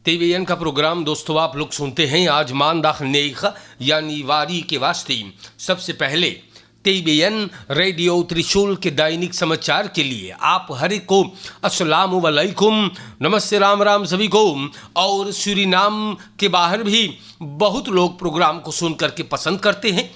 TVN का programme दोस्तों आप लोग सुनते हैं। आज मानदाख नेख यानी वारी के वास्ते सबसे पहले TVN रेडियो त्रिशूल के दैनिक समाचार के लिए आप हर एक को अस्सलाम वालेकुम, नमस्ते, राम राम सभी को। और सूरीनाम के बाहर भी बहुत लोग प्रोग्राम को सुन करके पसंद करते हैं।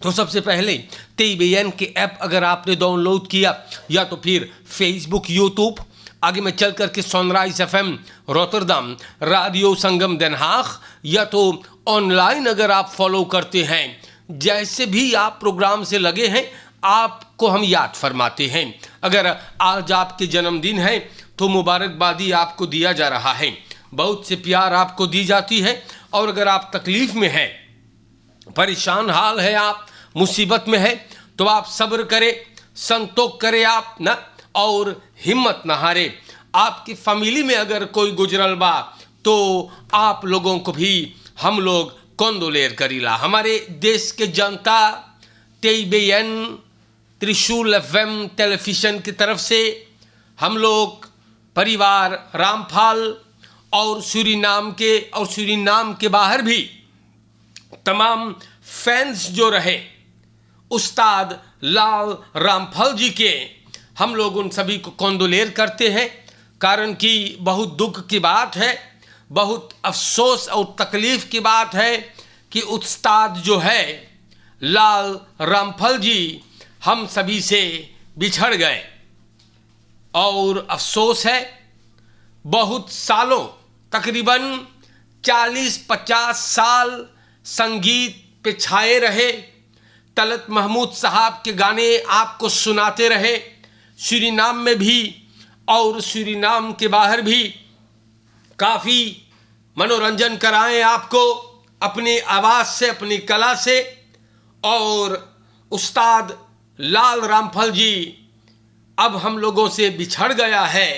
तो सबसे पहले TVN के ऐप अगर आपने डाउनलोड किया या तो फिर फेसबुक, यूट्यूब, आगे में चल करके सनराइज FM रोटरडम, रेडियो संगम Den Haag, या तो ऑनलाइन अगर आप फॉलो करते हैं, जैसे भी आप प्रोग्राम से लगे हैं आपको हम याद फरमाते हैं। अगर आज आपके जन्मदिन है तो मुबारकबादी आपको दिया जा रहा है, बहुत से प्यार आपको दी जाती है। और अगर आप तकलीफ़ में हैं, परेशान हाल है, आप मुसीबत में है, तो आप सब्र करें, संतोष करें आप ना, और हिम्मत न हारे। आपकी फैमिली में अगर कोई गुजरल बा तो आप लोगों को भी हम लोग कंदोलेर करीला। हमारे देश के जनता TVN त्रिशूल FM टेलीविज़न की तरफ से हम लोग परिवार रामफाल और सूरीनाम के बाहर भी तमाम फैंस जो रहे उस्ताद लाल रामफल जी के, हम लोग उन सभी को कंदोलेर करते हैं। कारण कि बहुत दुख की बात है, बहुत अफसोस और तकलीफ़ की बात है कि उस्ताद जो है लाल रामफल जी हम सभी से बिछड़ गए। और अफसोस है, बहुत सालों, तकरीबन 40-50 साल संगीत पे छाए रहे, तलत महमूद साहब के गाने आपको सुनाते रहे, सूरीनाम में भी और सूरीनाम के बाहर भी काफ़ी मनोरंजन कराएं आपको अपनी आवाज़ से, अपनी कला से। और उस्ताद लाल रामफल जी अब हम लोगों से बिछड़ गया है,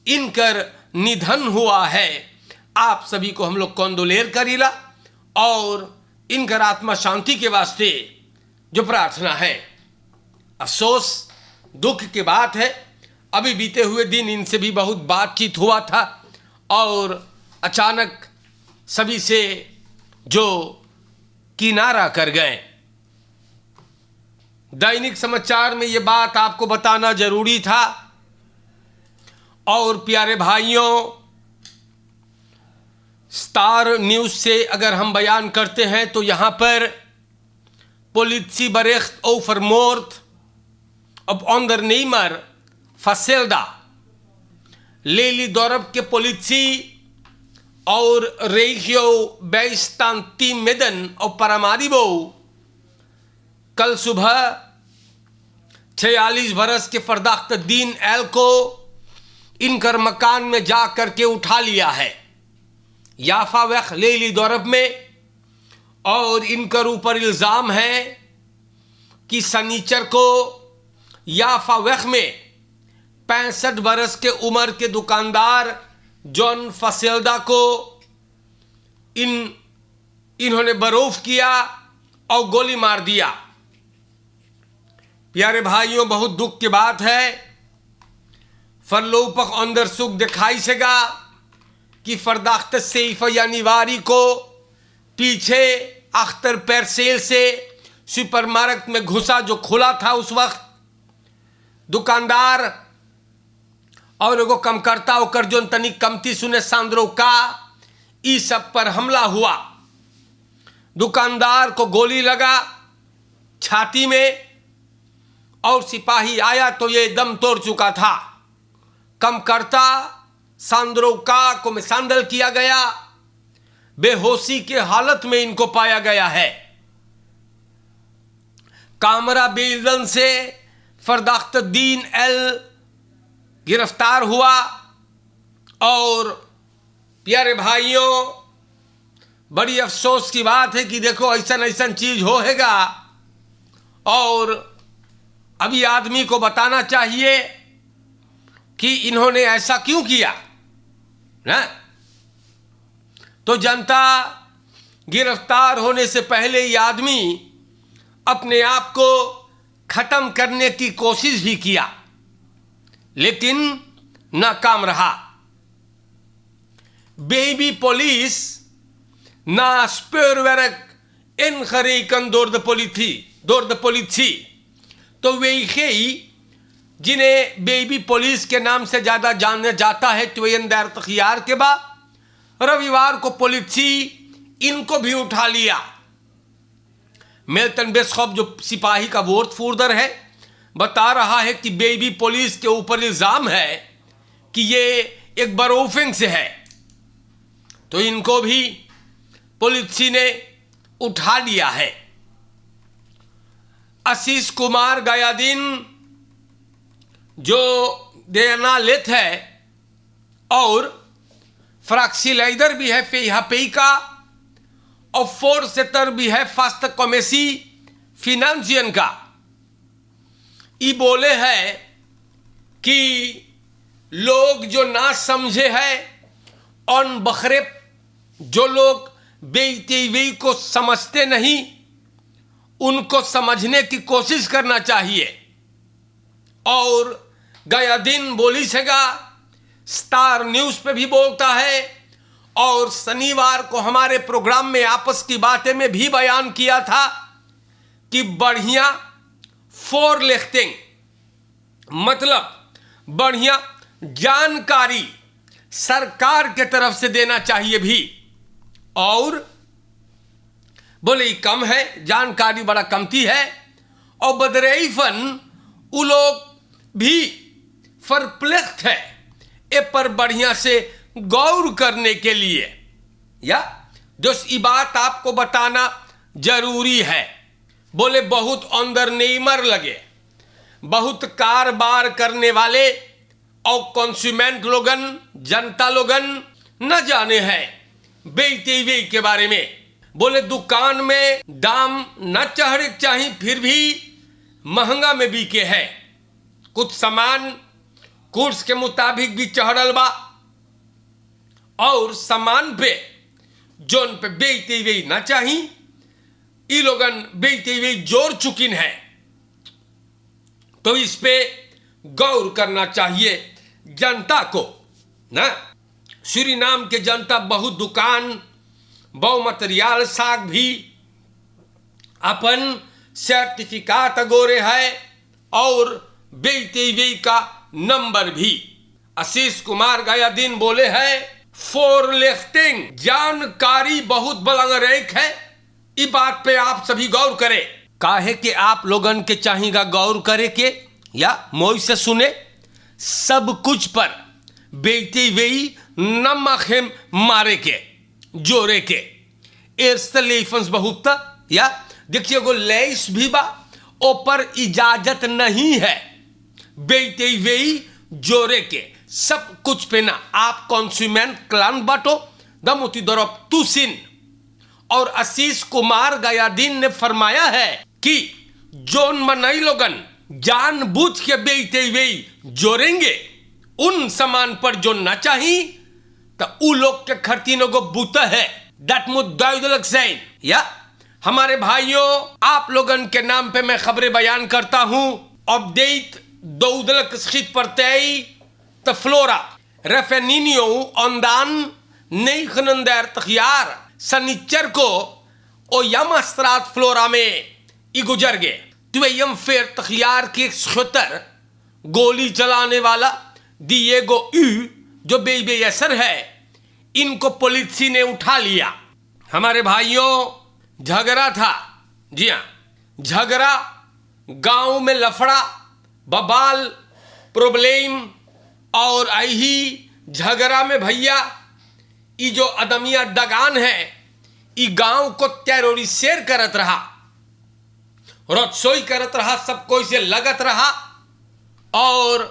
इनकर निधन हुआ है। आप सभी को हम लोग कंदोलेर करीला और इनकर आत्मा शांति के वास्ते जो प्रार्थना है। अफसोस, दुख की बात है, अभी बीते हुए दिन इनसे भी बहुत बातचीत हुआ था और अचानक सभी से जो किनारा कर गए। दैनिक समाचार में ये बात आपको बताना जरूरी था। और प्यारे भाइयों, स्टार न्यूज़ से अगर हम बयान करते हैं तो यहाँ पर politie bericht over moord op ondernemer Faselda। लेलीदोर्प के पुलिसी और रेगियो बैस्तान टीम मेदन और पारामारिबो कल सुबह 46 बरस के फरदाख्त दीन एल को इनकर मकान में जा करके उठा लिया है, याफा वख लेलीदोर्प में। और इनकर ऊपर इल्ज़ाम है कि सनीचर को याफा वख में 65 बरस के उम्र के दुकानदार जॉन फसेल्दा को इन्होंने बरोफ किया और गोली मार दिया। प्यारे भाइयों, बहुत दुख की बात है। फरलोपक अंदर सुख दिखाई सेगा कि फरदाख्त सैफ यानी वारी को पीछे अख्तर पैरसेल से सुपरमार्केट में घुसा जो खुला था उस वक्त, दुकानदार और एगो कम करता होकर जो तनिक कमती सुने सांद्रो का ई सब पर हमला हुआ। दुकानदार को गोली लगा छाती में और सिपाही आया तो ये दम तोड़ चुका था। कम करता सांद्रो का को मिसांदल किया गया, बेहोशी के हालत में इनको पाया गया है। कामरा बेइल्जन से फरदाख्त दीन एल गिरफ्तार हुआ। और प्यारे भाइयों, बड़ी अफसोस की बात है कि देखो ऐसा चीज होएगा और अभी आदमी को बताना चाहिए कि इन्होंने ऐसा क्यों किया ना। तो जनता गिरफ्तार होने से पहले ये आदमी अपने आप को खत्म करने की कोशिश भी किया, लेकिन नाकाम रहा। baby Police na speurwerk ingerekend door de politie. तो वे जिन्हें बेबी पुलिस के नाम से ज़्यादा जाना जाता है 32 तखियार के बाद रविवार को पुलिसी इनको भी उठा लिया। मिल्टन बिशप जो सिपाही का वोट फूर्दर है बता रहा है कि बेबी पुलिस के ऊपर इल्ज़ाम है कि ये एक बरोफिंग से है, तो इनको भी पुलिसी ने उठा लिया है। आशीष कुमार गया दिन जो देनालित है और फ्रैक्सी लाइदर भी है पेई का और फोरसेटर भी है फास्ट कमेसी फिनेंशियन का। ये बोले है कि लोग जो ना समझे है और बखरे जो लोग बेईतेवी को समझते नहीं उनको समझने की कोशिश करना चाहिए। और गया दिन बोली सेगा स्टार न्यूज़ पे भी बोलता है और शनिवार को हमारे प्रोग्राम में आपस की बातें में भी बयान किया था कि बढ़िया फोरलिफ्टिंग मतलब बढ़िया जानकारी सरकार के तरफ से देना चाहिए भी। और बोले कम है, जानकारी बड़ा कमती है और बदरेफन वो लोग भी फरप्लेक्ट है ए पर बढ़िया से गौर करने के लिए या जो ये बात आपको बताना जरूरी है। बोले बहुत अंदर नेमर लगे, बहुत कारोबार करने वाले और कंज्यूमेंट लोगन जनता लोगन न जाने हैं बेईतेवी के बारे में। बोले दुकान में दाम न चढ़े चाहिए फिर भी महंगा में बिके है, कुछ सामान कोर्स के मुताबिक भी चढ़ल बा और सामान पे जोन पे बेईतेवी न चाहिए ये लोगन बेईतेवी जोर चुकिन है। तो इस पे गौर करना चाहिए जनता को ना। सूरीनाम के जनता बहुत दुकान बहु मटेरियल साग भी अपन सर्टिफिकेट अगोरे है और बेईतेवी का नंबर भी। आशीष कुमार गया दिन बोले है फोरलिफ्टिंग जानकारी बहुत बलंगरेक है, इस बात पे आप सभी गौर करें। काहे कि आप लोगन के चाहिएगा गौर करे के या मोई से सुने सब कुछ पर बेईतेवी नमक मारे के जोरे के एर्स्टलेफन्स बहुत या देखिए गो लेस भी बा ऊपर इजाजत नहीं है बेईतेवी जोरे के सब कुछ पे ना। आप कंज्यूमेंट क्लान बाटो दमुती दरब तुसिन। और आशीष कुमार गया दिन ने फरमाया है कि जोन मनई लोगन जानबूझ के बेईतेवी जोड़ेंगे उन सामान पर जो ना चाहिए तो उ लोग के खर्तीनों को बूता है दैट मुद्दा सैन या हमारे भाइयों आप लोगन के नाम पे मैं खबरें बयान करता हूं। अपडेट दौदलक स्थित परतई तो फ्लोरा रेफेनिनियो अंदान नई खनंदर तखियार सनिचर को ओ यमस्त्रात फ्लोरा में ई गुजर गए। तो यम फेर तखियार के छतर गोली चलाने वाला दिएगो यू जो बेबेयसर है इनको पुलिस ने उठा लिया। हमारे भाइयों झगड़ा था, जी हाँ झगड़ा गांव में लफड़ा बबाल प्रॉब्लम और यही झगड़ा में भैया ये जो अदमिया दगान है ये गांव को टेरोरिसेर करत रहा, रसोई करत रहा, सब कोई से लगत रहा और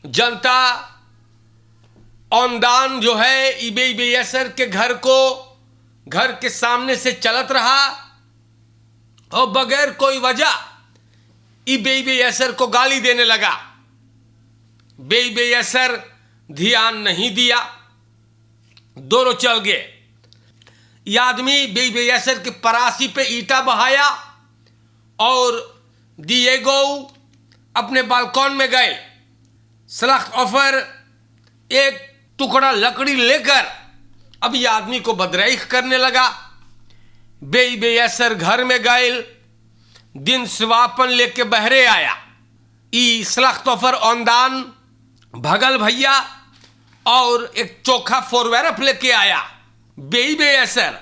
जनता औंदान जो है बेबेयसर के घर के सामने से चलत रहा और बगैर कोई वजह बेबेयसर को गाली देने लगा। बेबेयसर ध्यान नहीं दिया, दोनों चल गए। यह आदमी बेबेयसर के परासी पे ईटा बहाया और दिएगो अपने बालकॉन में गए। सलाख ऑफर एक टुकड़ा लकड़ी लेकर अब ये आदमी को बदरैख करने लगा। बेसर घर में गए, दिन स्वापन लेके बहरे आया। ई सलख्त ऑफर औंदान भगल भैया और एक चोखा फोरवेरफ लेके आया। बेसर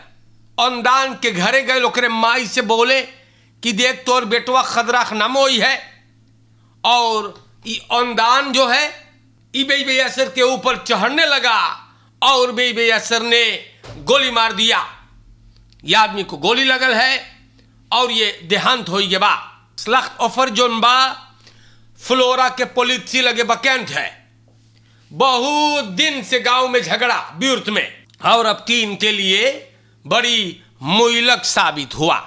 औंदान के घरे गए, ओकरे माई से बोले कि देख तोर बेटवा खदराख नमोई है, और ई औंदान जो है ई बेसर के ऊपर चढ़ने लगा और बेसर ने गोली मार दिया। यह आदमी को गोली लगल है और ये देहांत हो गया बा। सलख्त ऑफर जोन बा फ्लोरा के पॉलिसी लगे वैकेंट है। बहुत दिन से गांव में झगड़ा ब्यूर्त में, और अब की इनके लिए बड़ी मुइलक साबित हुआ।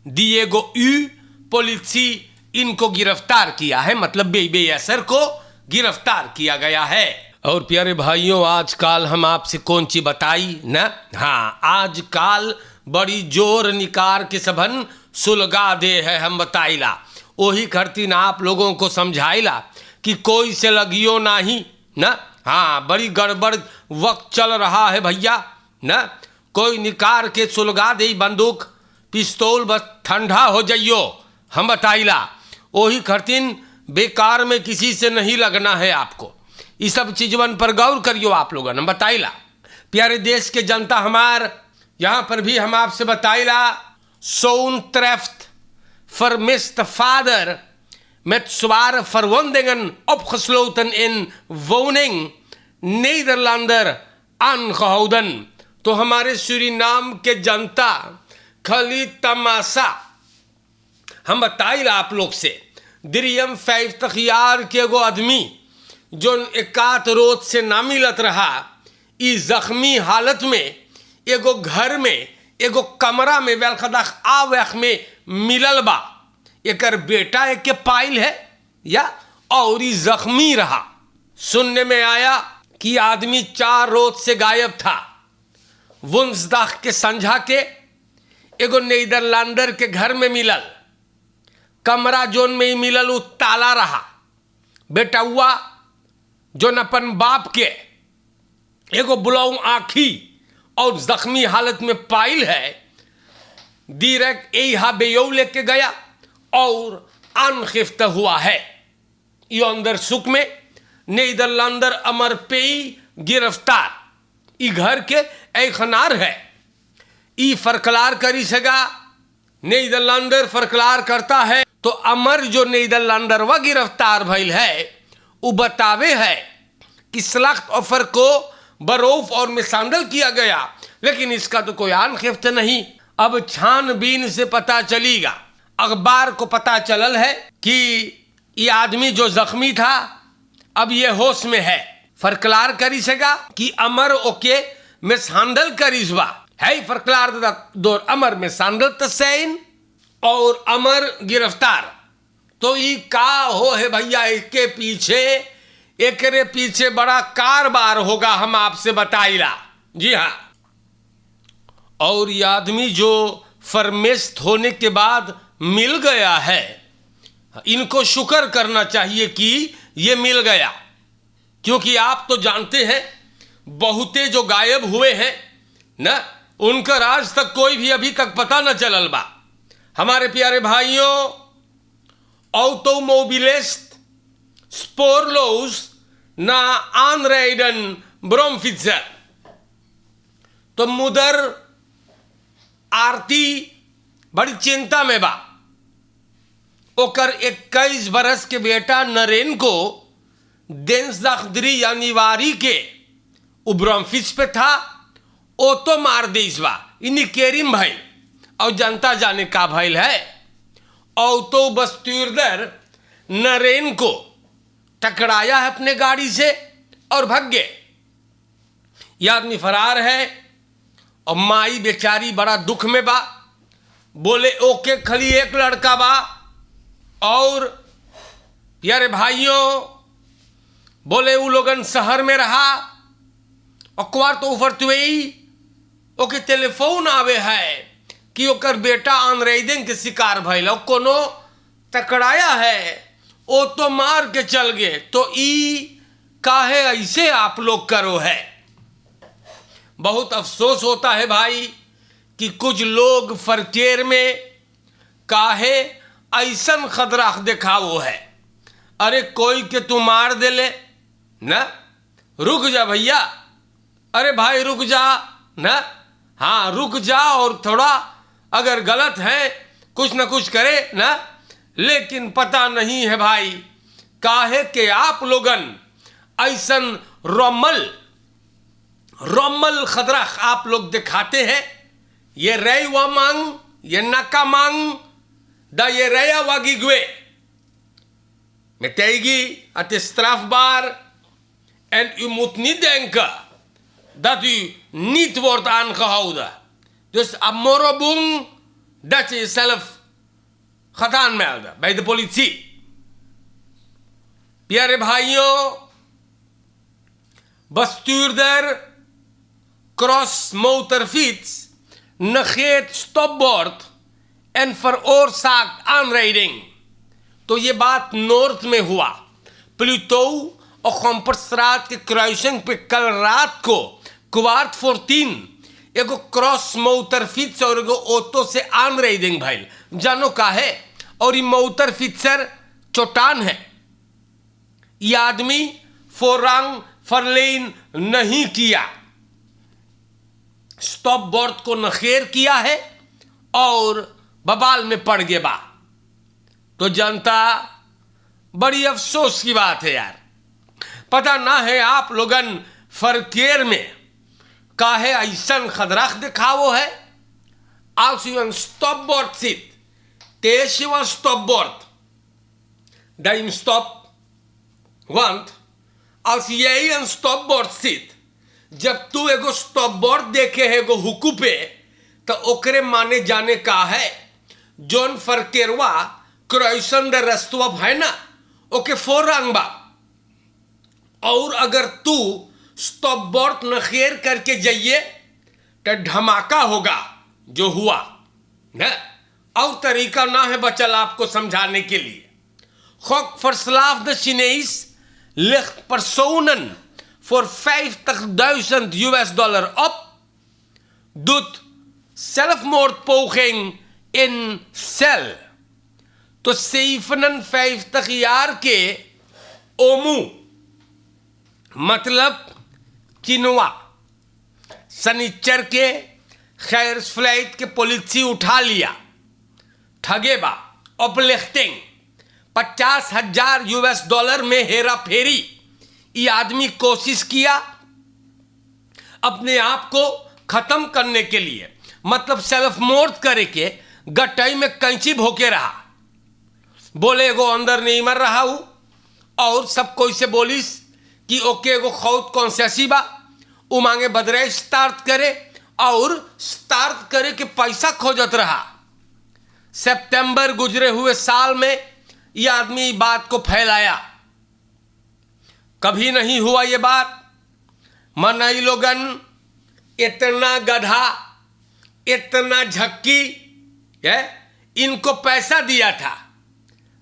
डिएगो यू पॉलिसी इनको गिरफ्तार किया है, मतलब बेसर को गिरफ्तार किया गया है। और प्यारे भाइयों, आजकल हम आपसे कौन सी बताई ना, हाँ आजकल बड़ी जोर निकार के सबन सुलगा दे है। हम बताइला वही करती ना, आप लोगों को समझाइला कि कोई से लगियो नहीं ना। हाँ, बड़ी गड़बड़ वक्त चल रहा है भैया ना। कोई निकार के सुलगा दे बंदूक पिस्तौल, बस ठंडा हो जाइयो। हम बताइला वही करतीन, बेकार में किसी से नहीं लगना है आपको। ये सब चीजवन पर गौर करियो आप लोगन। हम बताइला प्यारे देश के जनता हमार, यहाँ पर भी हम आपसे बताइला सोन ट्रेफ्ट vermisste vader met zware verwondingen opgesloten in woning, Nederlander aangehouden। तो हमारे सूरीनाम के जनता खाली तमाशा हम बताइला आप लोग से। दिरियम 50 यार के एगो आदमी जो एकात रोज से ना मिलत रहा, इस जख्मी हालत में एगो घर में एगो कमरा में वेलखदाख आवख में मिलल बा। एकर बेटा एक के पाइल है या और ही जख्मी रहा। सुनने में आया कि आदमी 4 रोज से गायब था। वुंसदाख के संझा के एगो नीदरलैंडर के घर में मिलल। कमरा जोन में ही मिलल उ ताला रहा। बेटा हुआ जो अपन बाप के एगो बुलाऊ आँखी और जख्मी हालत में पाइल है, दीरक यहा बेयौ लेके गया और अनखिफ्त हुआ है। ये अंदर सुख में नीदरलैंडर अमर पेई गिरफ्तार। ई घर के ऐखनार है। ई फरकलार करी सगा, नीदरलैंडर फरकलार करता है तो अमर जो नीदरलैंडर व गिरफ्तार भइल है वो बतावे है कि सलख्त ऑफर को बरोफ और मिसांडल किया गया, लेकिन इसका तो कोई आनखिफ्त नहीं। अब छानबीन से पता चलेगा। अखबार को पता चलल है कि ये आदमी जो जख्मी था अब ये होश में है। फरकलार करी सगा कि अमर ओके मिसांडल करीसबा है। फरकलार दो अमर मिसांडल तसैन और अमर गिरफ्तार। तो ये का हो है भैया, इसके पीछे एकरे पीछे बड़ा कारोबार होगा, हम आपसे बताइला। जी हाँ, और ये आदमी जो फरमेस्ट होने के बाद मिल गया है, इनको शुक्र करना चाहिए कि ये मिल गया, क्योंकि आप तो जानते हैं बहुते जो गायब हुए हैं ना, उनका आज तक कोई भी अभी तक पता न चलल बा। हमारे प्यारे भाइयों, ऑटोमोबिलिस्ट स्पोरलोस ना आनरेडन ब्रोमफिजर तो मुदर आरती बड़ी चिंता में बा। ओकर 21 बरस के बेटा नरेन को देंसदाखदरी यानी वारी के ब्रोमफिज पे था, ओ तो मार देस बा। इन्हीं केरिम भाई और जनता जाने का भइल है। और तो बस्तूरदर नरेन को टकराया है अपने गाड़ी से और भाग गए। यह आदमी फरार है और माई बेचारी बड़ा दुख में बा। बोले ओके खाली एक लड़का बा। और यारे भाइयों बोले वो लोगन शहर में रहा। अखबार तो उफरतुई ओके टेलीफोन आवे है कि ओकर बेटा अनरेडिंग के शिकार भइल, कोनो टकराया है, ओ तो मार के चल गए। तो ई काहे ऐसे आप लोग करो है। बहुत अफसोस होता है भाई कि कुछ लोग फरकेर में काहे ऐसन खतरा दिखावो है। अरे कोई के तू मार दे ले ना, रुक जा भैया, अरे भाई रुक जा ना, हाँ रुक जा और थोड़ा अगर गलत है कुछ ना कुछ करे ना। लेकिन पता नहीं है भाई काहे के आप लोगन ऐसन रोमल खतरा आप लोग दिखाते हैं। ये रेवा मांग ये नका मांग दा ये रेया वागी गुए med tegen het is strafbaar en u moet niet denken dat u niet wordt aangehouden. Dus amorobung dat je jezelf gaat aanmelden bij de politie. प्यारे भाइयों, bestuurder cross motorfiets negeert stopbord en veroorzaakt aanrijding. तो ये बात north में हुआ। Pluto और खम्परस्ट्राट के crossing पे कल रात को क्वार्ट 14 एगो क्रॉस मोटरफिट्स और एगो ऑटो से aanrijding भइल। जानो का है, और ये मोटरफिट्सर चोटान है। ये आदमी फोरंग फरलेन नहीं किया, स्टॉप बोर्ड को नखेर किया है और बबाल में पड़ गया बा। तो जनता, बड़ी अफसोस की बात है यार, पता ना है आप लोगन फरकेर में काहे ऐसन खतरा दिखावो है। Als u een stopbord ziet, deze is een stopbord dat je hem stopt. Want als jij een stopbord ziet, जब तू एगो स्टॉपबोर्ड देखे है एगो हुकू पे, तो ओकरे माने जाने का है जोन फरकेरवा क्रॉसन द रस्तवा है ना, ओके फोरंग बा। और अगर तू स्टॉपबोर्ड नखेर करके जाइए तो धमाका होगा जो हुआ ना। और तरीका ना है बचल आपको समझाने के लिए। Gok verslaafde de Chinees ligt personen voor $50.000 op, doet zelfmoordpoging in cel। तो 57 jaar के ओमू मतलब चिनवा सनीचर के खैर फ्लाइट के पुलिस उठा लिया, ठगेबा अपलिफ्टिंग $50,000 में हेरा फेरी। ये आदमी कोशिश किया अपने आप को खत्म करने के लिए, मतलब सेल्फ मोर्ट करे के गटाई में कैंची भोके रहा। बोले एगो अंदर नहीं मर रहा हूं, और सब कोई से बोलिस कि ओके एगो खौत कॉन्सेसी बा, उ मांगे बदरे स्टार्ट करे और स्टार्ट करे के पैसा खोजत रहा। सितंबर गुजरे हुए साल में यह आदमी बात को फैलाया। कभी नहीं हुआ ये बात। मनई लोगन इतना गधा, इतना झक्की है, इनको पैसा दिया था।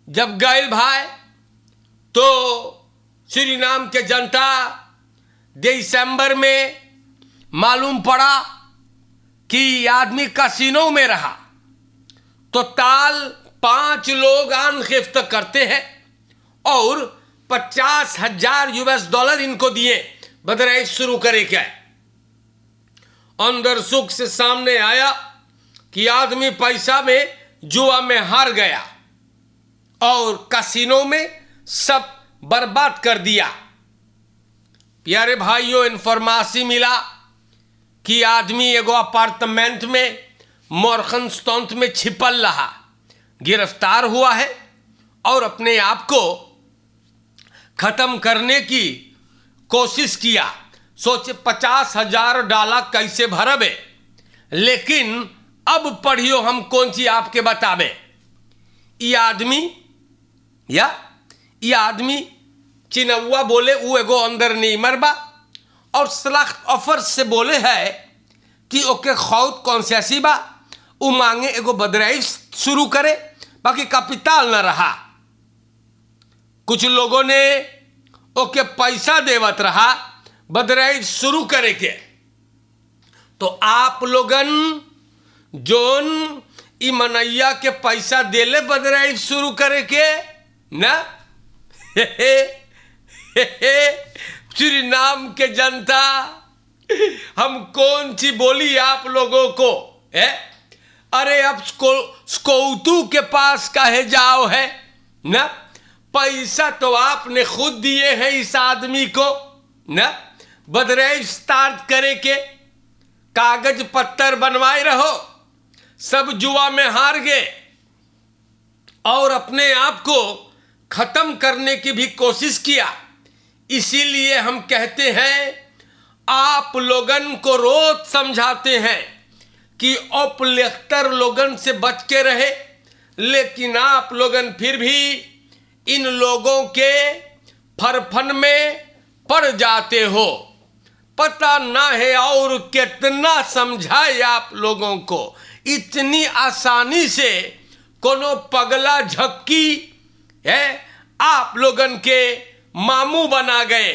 जब गैल भाई तो सूरीनाम के जनता दिसंबर में मालूम पड़ा कि आदमी कैसीनो में रहा, तो ताल 5 लोग आनगिफ्त करते हैं और $50,000 इनको दिए बदराइश शुरू करे। क्या अंदर सुख से सामने आया कि आदमी पैसा में जुआ में हार गया और कैसीनो में सब बर्बाद कर दिया। प्यारे भाइयों, इन्फॉर्मेशन मिला कि आदमी एगो अपार्टमेंट में मोरखनस्टोंत में छिपल रहा, गिरफ्तार हुआ है और अपने आप को खत्म करने की कोशिश किया। सोचे $50,000 कैसे भरबे। लेकिन अब पढ़ियो हम कौन सी आपके बताबे। ये आदमी चिनौआ बोले वो एगो अंदर नहीं मरबा, और सलाख्त ऑफर से बोले है कि ओके खौत कॉन्सेसी बा, वो मांगे एगो बदराइश शुरू करे, बाकी कैपिटल न रहा। कुछ लोगों ने ओके पैसा देवत रहा बदराइश शुरू करे के। तो आप लोगन जोन ई मनैया के पैसा देले बदराई शुरू करे के ना सूरीनाम के जनता, हम कौन सी बोली आप लोगों को है? अरे अब स्कौतू के पास काहे जाओ है ना? पैसा तो आपने खुद दिए हैं इस आदमी को ना, बदराई स्टार्ट करे के, कागज पत्तर बनवाए रहो, सब जुआ में हार गए और अपने आप को खत्म करने की भी कोशिश किया। इसीलिए हम कहते हैं, आप लोगन को रोज समझाते हैं कि उपलेख्तर लोगन से बच के रहे, लेकिन आप लोगन फिर भी इन लोगों के फरफन में पड़ जाते हो। पता ना है और कितना समझाए आप लोगों को, इतनी आसानी से कोनो पगला झक्की है आप लोगन के मामू बना गए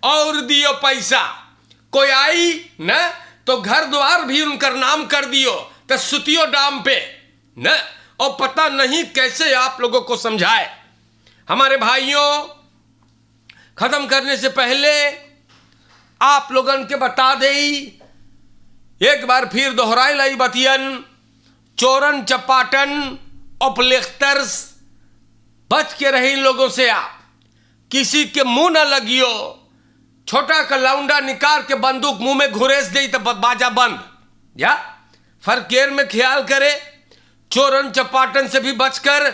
और दियो पैसा, कोई आई न तो घर द्वार भी उनकर नाम कर दियो, तो सुतियो डाम पे न, और पता नहीं कैसे आप लोगों को समझाए। हमारे भाइयों, खत्म करने से पहले आप लोगन के बता दे, एक बार फिर दोहराई लाई बतियन, चोरन चपाटन उपलेख्तर्स बच के रहे इन लोगों से। आप किसी के मुंह न लगियो, छोटा का लौंडा निकाल के बंदूक मुंह में घुरेस दे तो बाजा बंद, या फरकेर में ख्याल करे। चोरन चपाटन से भी बचकर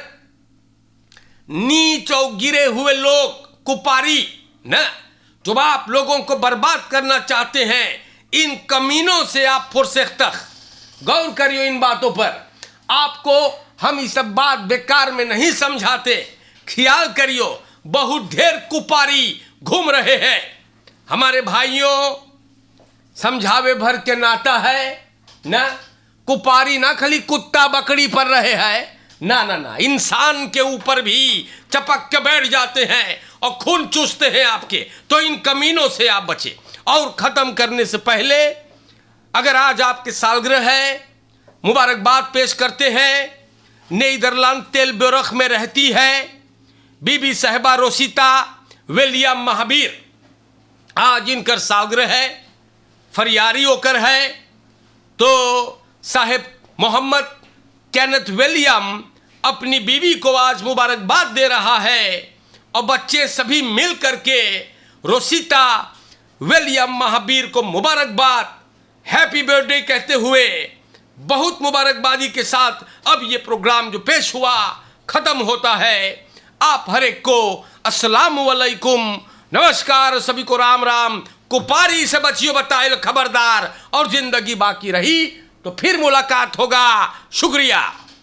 नीच और गिरे हुए लोग कुपारी न, जो आप लोगों को बर्बाद करना चाहते हैं, इन कमीनों से आप फुर्सत गौर करियो। इन बातों पर आपको हम ये सब बात बेकार में नहीं समझाते, ख्याल करियो, बहुत ढेर कुपारी घूम रहे हैं। हमारे भाइयों, समझावे भर के नाता है ना, कुपारी ना खाली कुत्ता बकरी पर रहे हैं ना ना ना, इंसान के ऊपर भी चपक के बैठ जाते हैं और खून चूसते हैं आपके। तो इन कमीनों से आप बचे। और खत्म करने से पहले, अगर आज आपके सालगिरह है, मुबारकबाद पेश करते हैं। नीदरलैंड तेलबेरोख में रहती है बीबी साहिबा रोसिता विलियम महाबीर, आज इनकर सालगिरह है, फरियारी होकर है। तो साहिब मोहम्मद केनेथ विलियम अपनी बीवी को आज मुबारकबाद दे रहा है और बच्चे सभी मिल करके रोसिता विलियम महाबीर को मुबारकबाद, हैप्पी बर्थडे कहते हुए बहुत मुबारकबादी के साथ अब ये प्रोग्राम जो पेश हुआ खत्म होता है। आप हर एक को अस्सलाम वालेकुम, नमस्कार, सभी को राम राम। कुपारी से बचियो बताए खबरदार, और जिंदगी बाकी रही तो फिर मुलाकात होगा। शुक्रिया।